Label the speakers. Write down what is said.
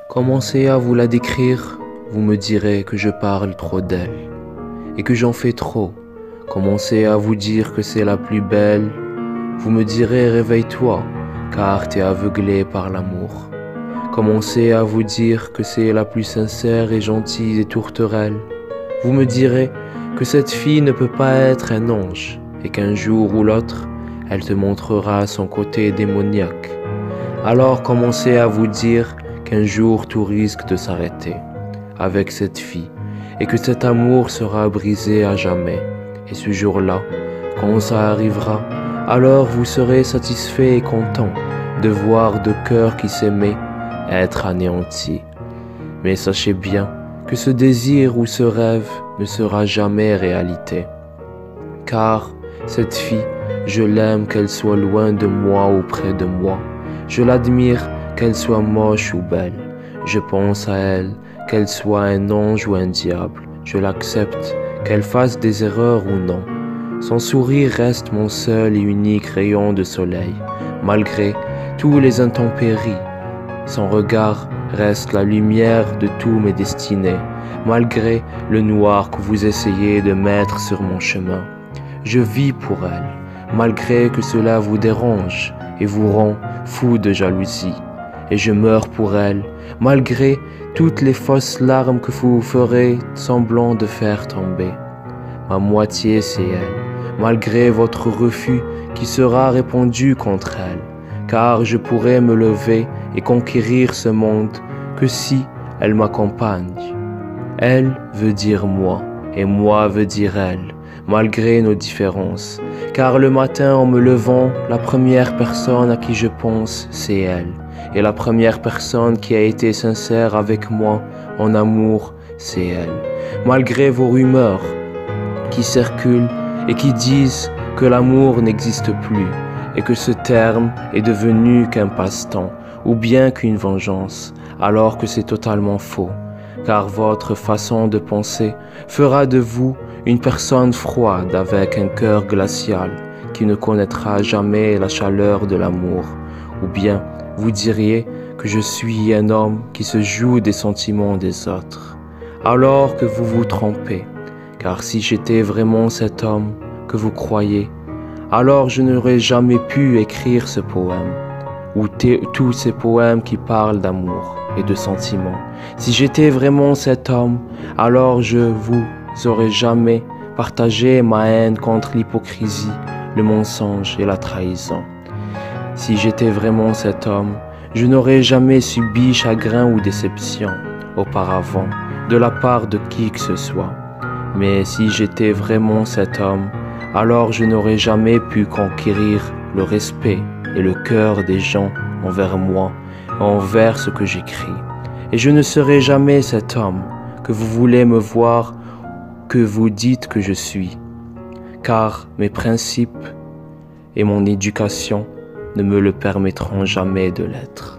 Speaker 1: Commencez à vous la décrire, vous me direz que je parle trop d'elle et que j'en fais trop. Commencez à vous dire que c'est la plus belle, vous me direz réveille-toi, car t'es aveuglé par l'amour. Commencez à vous dire que c'est la plus sincère et gentille des tourterelles. Vous me direz que cette fille ne peut pas être un ange et qu'un jour ou l'autre, elle te montrera son côté démoniaque. Alors commencez à vous dire qu'un jour tout risque de s'arrêter avec cette fille et que cet amour sera brisé à jamais. Et ce jour-là, quand ça arrivera, alors vous serez satisfait et content de voir deux cœurs qui s'aimaient être anéantis. Mais sachez bien que ce désir ou ce rêve ne sera jamais réalité. Car cette fille, je l'aime qu'elle soit loin de moi ou près de moi. Je l'admire qu'elle soit moche ou belle. Je pense à elle, qu'elle soit un ange ou un diable. Je l'accepte, qu'elle fasse des erreurs ou non. Son sourire reste mon seul et unique rayon de soleil, malgré tous les intempéries. Son regard reste la lumière de tous mes destinées, malgré le noir que vous essayez de mettre sur mon chemin. Je vis pour elle, malgré que cela vous dérange et vous rend fou de jalousie. Et je meurs pour elle, malgré toutes les fausses larmes que vous ferez semblant de faire tomber. Ma moitié, c'est elle, malgré votre refus qui sera répandu contre elle, car je pourrai me lever et conquérir ce monde que si elle m'accompagne. Elle veut dire moi, et moi veut dire elle, malgré nos différences, car le matin en me levant, la première personne à qui je pense, c'est elle. Et la première personne qui a été sincère avec moi en amour, c'est elle. Malgré vos rumeurs qui circulent et qui disent que l'amour n'existe plus et que ce terme est devenu qu'un passe-temps ou bien qu'une vengeance, alors que c'est totalement faux, car votre façon de penser fera de vous une personne froide avec un cœur glacial qui ne connaîtra jamais la chaleur de l'amour, ou bien vous diriez que je suis un homme qui se joue des sentiments des autres, alors que vous vous trompez, car si j'étais vraiment cet homme que vous croyez, alors je n'aurais jamais pu écrire ce poème, ou tous ces poèmes qui parlent d'amour et de sentiments. Si j'étais vraiment cet homme, alors je vous aurais jamais partagé ma haine contre l'hypocrisie, le mensonge et la trahison. Si j'étais vraiment cet homme, je n'aurais jamais subi chagrin ou déception auparavant de la part de qui que ce soit. Mais si j'étais vraiment cet homme, alors je n'aurais jamais pu conquérir le respect et le cœur des gens envers moi, envers ce que j'écris. Et je ne serai jamais cet homme que vous voulez me voir, que vous dites que je suis, car mes principes et mon éducation ne me le permettront jamais de l'être.